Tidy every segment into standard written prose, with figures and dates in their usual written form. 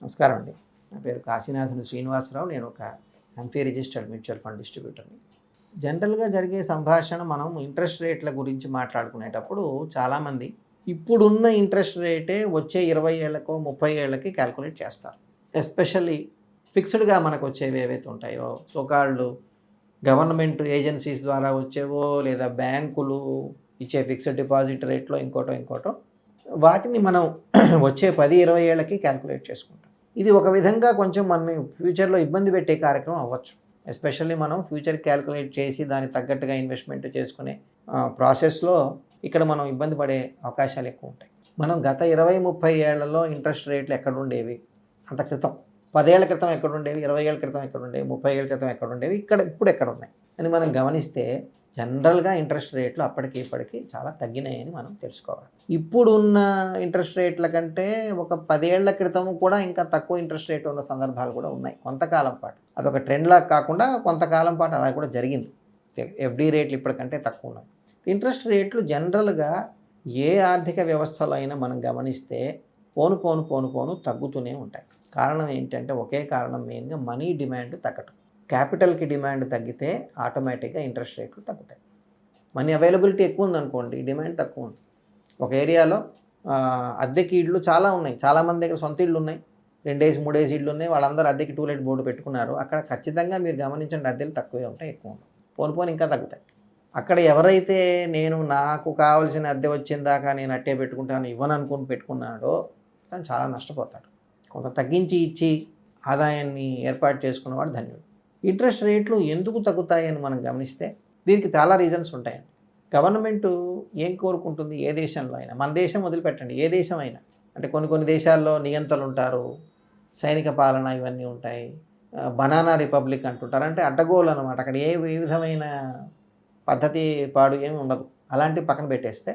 నమస్కారం అండి. నా పేరు కాశీనాథుని శ్రీనివాసరావు. నేను ఒక ఎంఫీ రిజిస్టర్డ్ మ్యూచువల్ ఫండ్ డిస్ట్రిబ్యూటర్ని. జనరల్‌గా జరిగే సంభాషణ మనం ఇంట్రెస్ట్ రేట్ల గురించి మాట్లాడుకునేటప్పుడు చాలామంది ఇప్పుడున్న ఇంట్రెస్ట్ రేటే వచ్చే 20 ఏళ్ళకో, 30 ఏళ్ళకి కాలిక్యులేట్ చేస్తారు. ఎస్పెషల్లీ ఫిక్స్‌డ్‌గా మనకొచ్చేవి ఏవైతే ఉంటాయో సో కాల్డ్ గవర్నమెంట్ ఏజెన్సీస్ ద్వారా వచ్చేవో లేదా బ్యాంకులు ఇచ్చే ఫిక్స్డ్ డిపాజిట్ రేట్‌లో ఇంకోటో వాటిని మనం వచ్చే 10, 20 ఏళ్ళకి కాలిక్యులేట్ చేసుకుంటాం. ఇది ఒక విధంగా కొంచెం మనని ఫ్యూచర్‌లో ఇబ్బంది పెట్టే కార్యక్రమం అవ్వచ్చు. ఎస్పెషల్లీ మనం ఫ్యూచర్ కాలిక్యులేట్ చేసి దానికి తగ్గట్టుగా ఇన్వెస్ట్‌మెంట్ చేసుకునే ప్రాసెస్‌లో ఇక్కడ మనం ఇబ్బంది పడే అవకాశాలు ఎక్కువ ఉంటాయి. మనం గత 20, 30 ఏళ్లలో ఇంట్రెస్ట్ రేట్లు ఎక్కడుండేవి? అంత క్రితం 10 ఏళ్ల క్రితం ఎక్కడుండేవి? 20 ఏళ్ల క్రితం ఎక్కడుండేవి? 30 ఏళ్ల క్రితం ఎక్కడుండేవి? ఇప్పుడు ఎక్కడున్నాయి? అని మనం గమనిస్తే జనరల్‌గా ఇంట్రెస్ట్ రేట్లు అప్పటికి ఇప్పటికి చాలా తగ్గినాయని మనం తెలుసుకోవాలి. ఇప్పుడున్న ఇంట్రెస్ట్ రేట్ల కంటే ఒక 10 ఏళ్ల క్రితం కూడా ఇంకా తక్కువ ఇంట్రెస్ట్ రేట్ ఉన్న సందర్భాలు కూడా ఉన్నాయి కొంతకాలం పాటు. అదొక ట్రెండ్‌లాగా కాకుండా కొంతకాలం పాటు అలా కూడా జరిగింది. ఎఫ్‌డి రేట్లు ఇప్పటికంటే తక్కువ ఉన్నాయి. ఇంట్రెస్ట్ రేట్లు జనరల్‌గా ఏ ఆర్థిక వ్యవస్థలో అయినా మనం గమనిస్తే పోను తగ్గుతూనే ఉంటాయి. కారణం ఏంటంటే ఒకే కారణం మెయిన్‌గా మనీ డిమాండ్ తగ్గటం. క్యాపిటల్‌కి డిమాండ్ తగ్గితే ఆటోమేటిక్‌గా ఇంట్రెస్ట్ రేట్లు తగ్గుతాయి. మనీ అవైలబిలిటీ ఎక్కువ ఉందనుకోండి, డిమాండ్ తక్కువ ఉంది. ఒక ఏరియాలో అద్దెకి ఇళ్ళు చాలా ఉన్నాయి. చాలామంది దగ్గర సొంత ఇళ్ళు ఉన్నాయి. 2 3 ఇళ్ళు ఉన్నాయి. వాళ్ళందరూ అద్దెకి టూలెట్ బోర్డు పెట్టుకున్నారు. అక్కడ ఖచ్చితంగా మీరు గమనించండి అద్దెలు తక్కువే ఉంటాయి, ఎక్కువ ఉండవు. పోను ఇంకా తగ్గుతాయి. అక్కడ ఎవరైతే నాకు కావాల్సిన అద్దె వచ్చిందాకా నేను అట్టే పెట్టుకుంటాను ఇవ్వననుకుని పెట్టుకున్నాడో తను చాలా నష్టపోతాడు. కొంత తగ్గించి ఇచ్చి ఆదాయాన్ని ఏర్పాటు చేసుకున్నవాడు ధన్యుడు. ఇంట్రెస్ట్ రేట్లు ఎందుకు తగ్గుతాయని మనం గమనిస్తే దీనికి చాలా రీజన్స్ ఉంటాయండి. గవర్నమెంటు ఏం కోరుకుంటుంది ఏ దేశంలో అయినా, మన దేశం వదిలిపెట్టండి ఏ దేశం అయినా, అంటే కొన్ని దేశాల్లో నియంతలు ఉంటారు, సైనిక పాలన ఇవన్నీ ఉంటాయి, బనానా రిపబ్లిక్ అంటుంటారు, అంటే అడ్డగోలు అనమాట. అక్కడ ఏ విధమైన పద్ధతి పాడు ఏమి ఉండదు. అలాంటివి పక్కన పెట్టేస్తే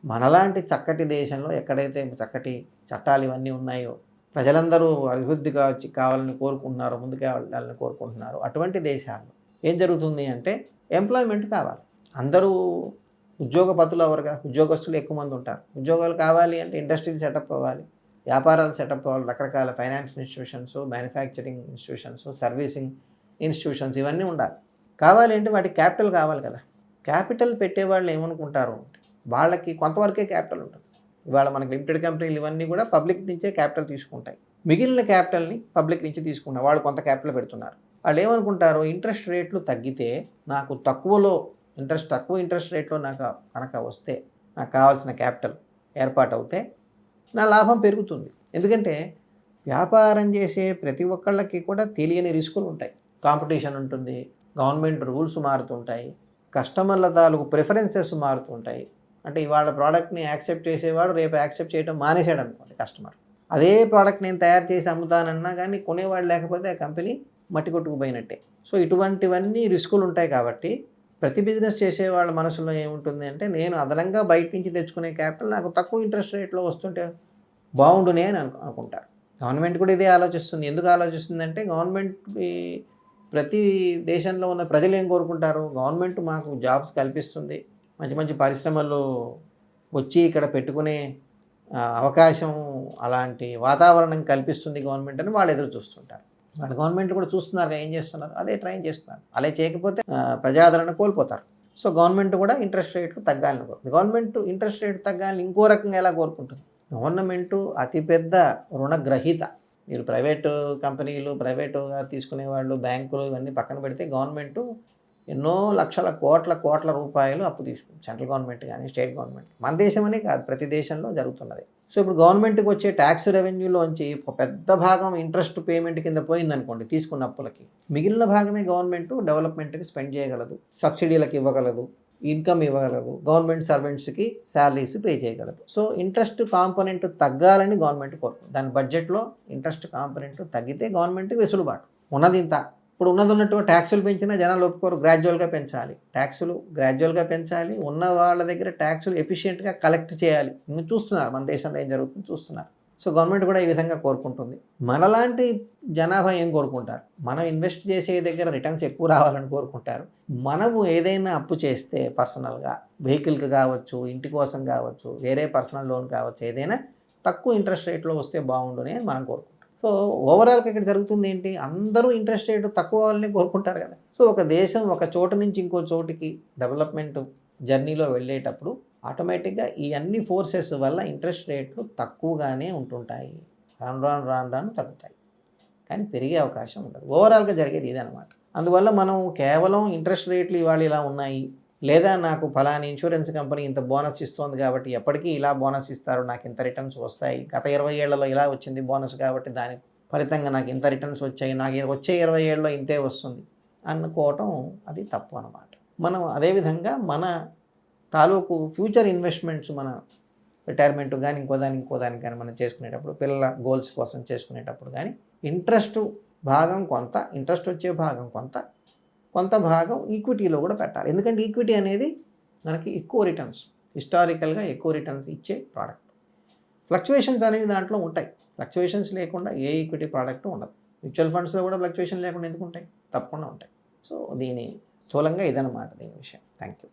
మనలాంటి చక్కటి దేశంలో ఎక్కడైతే చక్కటి చట్టాలు ఇవన్నీ ఉన్నాయో, ప్రజలందరూ అభివృద్ధిగా కావాలని కోరుకుంటున్నారో, ముందుకు వెళ్ళాలని కోరుకుంటున్నారో అటువంటి దేశాల్లో ఏం జరుగుతుంది అంటే ఎంప్లాయ్మెంట్ కావాలి. అందరూ ఉద్యోగపతులు అవ్వరుగా, ఉద్యోగస్తులు ఎక్కువ మంది ఉంటారు. ఉద్యోగాలు కావాలి అంటే ఇండస్ట్రీలు సెటప్ అవ్వాలి, వ్యాపారాలు సెటప్ అవ్వాలి, రకరకాల financial institutions, manufacturing institutions, servicing institutions ఇవన్నీ ఉండాలి. కావాలి అంటే వాటికి క్యాపిటల్ కావాలి కదా. క్యాపిటల్ పెట్టేవాళ్ళు ఏమనుకుంటారు, వాళ్ళకి కొంతవరకే క్యాపిటల్ ఉంటుంది. ఇవాళ మనకి లిమిటెడ్ కంపెనీలు ఇవన్నీ కూడా పబ్లిక్ నుంచే క్యాపిటల్ తీసుకుంటాయి. మిగిలిన క్యాపిటల్ని పబ్లిక్ నుంచి తీసుకున్నారు. వాళ్ళు కొంత క్యాపిటల్ పెడుతున్నారు. వాళ్ళు ఏమనుకుంటారు, ఇంట్రెస్ట్ రేట్లు తగ్గితే నాకు తక్కువ ఇంట్రెస్ట్ రేట్లో నాకు కనుక వస్తే నాకు కావాల్సిన క్యాపిటల్ ఏర్పాటు అవుతే నా లాభం పెరుగుతుంది. ఎందుకంటే వ్యాపారం చేసే ప్రతి ఒక్కళ్ళకి కూడా తెలియని రిస్కులు ఉంటాయి. కాంపిటీషన్ ఉంటుంది, గవర్నమెంట్ రూల్స్ మారుతుంటాయి, కస్టమర్ల తాలూకు ప్రిఫరెన్సెస్ మారుతుంటాయి. అంటే ఇవాళ ప్రోడక్ట్ని యాక్సెప్ట్ చేసేవాడు రేపు యాక్సెప్ట్ చేయడం మానేసాడు అనుకోండి కస్టమర్. అదే ప్రోడక్ట్ నేను తయారు చేసి అమ్ముతానన్నా కానీ కొనేవాడు లేకపోతే ఆ కంపెనీ మట్టి కొట్టుకుపోయినట్టే. సో ఇటువంటివన్నీ రిస్కులు ఉంటాయి కాబట్టి ప్రతి బిజినెస్ చేసే వాళ్ళ మనసులో ఏముంటుంది అంటే నేను అదనంగా బయట నుంచి తెచ్చుకునే క్యాపిటల్ నాకు తక్కువ ఇంట్రెస్ట్ రేట్లో వస్తుంటే బాగుండునే అని అనుకుంటారు. గవర్నమెంట్ కూడా ఇదే ఆలోచిస్తుంది. ఎందుకు ఆలోచిస్తుందంటే గవర్నమెంట్ ప్రతి దేశంలో ఉన్న ప్రజలు ఏం కోరుకుంటారు, గవర్నమెంట్ మాకు జాబ్స్ కల్పిస్తుంది, మంచి పరిశ్రమలు వచ్చి ఇక్కడ పెట్టుకునే అవకాశం, అలాంటి వాతావరణం కల్పిస్తుంది గవర్నమెంట్ అని వాళ్ళు ఎదురు చూస్తుంటారు. వాళ్ళ గవర్నమెంట్ కూడా చూస్తున్నారు, ఏం చేస్తున్నారు, అదే ట్రై చేస్తున్నారు. అలా చేయకపోతే ప్రజాదరణ కోల్పోతారు. సో గవర్నమెంట్ కూడా ఇంట్రెస్ట్ రేట్లు తగ్గాలని కోరుకుంటుంది. గవర్నమెంట్ ఇంట్రెస్ట్ రేట్ తగ్గాలని ఇంకో రకంగా ఎలా కోరుకుంటుంది, గవర్నమెంటు అతిపెద్ద రుణగ్రహీత. మీరు ప్రైవేటు కంపెనీలు, ప్రైవేటుగా తీసుకునే వాళ్ళు, బ్యాంకులు ఇవన్నీ పక్కన పెడితే గవర్నమెంటు ఎన్నో లక్షల కోట్ల రూపాయలు అప్పు తీసుకుంది. సెంట్రల్ గవర్నమెంట్ కానీ స్టేట్ గవర్నమెంట్, మన దేశమనే కాదు ప్రతి దేశంలో జరుగుతున్నది. సో ఇప్పుడు గవర్నమెంట్కి వచ్చే ట్యాక్స్ రెవెన్యూలోంచి ఒక పెద్ద భాగం ఇంట్రెస్ట్ పేమెంట్ కింద పోయిందనుకోండి తీసుకున్న అప్పులకి, మిగిలిన భాగమే గవర్నమెంట్ డెవలప్మెంట్కి స్పెండ్ చేయగలదు, సబ్సిడీలకు ఇవ్వగలదు, ఇన్కమ్ ఇవ్వగలదు, గవర్నమెంట్ సర్వెంట్స్కి శాలరీస్ పే చేయగలదు. సో ఇంట్రెస్ట్ కాంపోనెంట్ తగ్గాలని గవర్నమెంట్ కోరుకుంది. దాని బడ్జెట్లో ఇంట్రెస్ట్ కాంపోనెంట్ తగ్గితే గవర్నమెంట్కి వెసులుబాటు ఉన్నది. ఇంత ఇప్పుడు ఉన్నట్టు ట్యాక్సులు పెంచినా జనాలు ఒప్పుకోరు. గ్రాడ్యువల్గా పెంచాలి, ట్యాక్సులు గ్రాడ్యువల్గా పెంచాలి, ఉన్న వాళ్ళ దగ్గర ట్యాక్సులు ఎఫిషియెంట్గా కలెక్ట్ చేయాలి. ఇంకా చూస్తున్నారు మన దేశంలో ఏం జరుగుతుందో చూస్తున్నారు. సో గవర్నమెంట్ కూడా ఈ విధంగా కోరుకుంటుంది. మనలాంటి జనాభా ఏం కోరుకుంటారు, మనం ఇన్వెస్ట్ చేసే దగ్గర రిటర్న్స్ ఎక్కువ రావాలని కోరుకుంటారు. మనము ఏదైనా అప్పు చేస్తే పర్సనల్గా వెహికల్కి కావచ్చు, ఇంటి కోసం కావచ్చు, వేరే పర్సనల్ లోన్ కావచ్చు, ఏదైనా తక్కువ ఇంట్రెస్ట్ రేట్లో వస్తే బాగుండునే మనం కోరుకుంటాం. సో ఓవరాల్గా ఇక్కడ జరుగుతుంది ఏంటి, అందరూ ఇంట్రెస్ట్ రేట్ తక్కువ వాళ్ళని కోరుకుంటారు కదా. సో ఒక దేశం ఒక చోటు నుంచి ఇంకో చోటికి డెవలప్మెంట్ జర్నీలో వెళ్ళేటప్పుడు ఆటోమేటిక్గా ఈ అన్ని ఫోర్సెస్ వల్ల ఇంట్రెస్ట్ రేట్లు తక్కువగానే ఉంటుంటాయి. రాను తగ్గుతాయి, కానీ పెరిగే అవకాశం ఉండదు. ఓవరాల్గా జరిగేది ఇదనమాట. అందువల్ల మనం కేవలం ఇంట్రెస్ట్ రేట్లు ఇవాళ ఇలా ఉన్నాయి, లేదా నాకు ఫలానా ఇన్సూరెన్స్ కంపెనీ ఇంత బోనస్ ఇస్తోంది కాబట్టి ఎప్పటికీ ఇలా బోనస్ ఇస్తారు, నాకు ఇంత రిటర్న్స్ వస్తాయి, గత 20 ఏళ్లలో ఇలా వచ్చింది బోనస్ కాబట్టి దాని ఫలితంగా నాకు ఇంత రిటర్న్స్ వచ్చాయి, నాకు వచ్చే 20 ఏళ్ళలో ఇంతే వస్తుంది అనుకోవటం అది తప్పు అనమాట. మనం అదేవిధంగా మన తాలూకు ఫ్యూచర్ ఇన్వెస్ట్మెంట్స్, మన రిటైర్మెంట్ కానీ ఇంకో దానికి కానీ మనం చేసుకునేటప్పుడు, పిల్లల గోల్స్ కోసం చేసుకునేటప్పుడు కానీ ఇంట్రెస్ట్ భాగం కొంత, ఇంట్రెస్ట్ వచ్చే భాగం కొంత భాగం ఈక్విటీలో కూడా పెట్టాలి. ఎందుకంటే ఈక్విటీ అనేది మనకి ఎక్కువ రిటర్న్స్, హిస్టారికల్గా ఎక్కువ రిటర్న్స్ ఇచ్చే ప్రోడక్ట్. ఫ్లక్చువేషన్స్ అనేవి దాంట్లో ఉంటాయి. ఫ్లక్చువేషన్స్ లేకుండా ఏ ఈక్విటీ ప్రోడక్ట్ ఉండదు. మ్యూచువల్ ఫండ్స్లో కూడా ఫ్లక్చువేషన్ లేకుండా ఎందుకు ఉంటాయి? తప్పకుండా ఉంటాయి. సో దీని స్థూలంగా ఇదన్నమాట దీని విషయం. Thank you.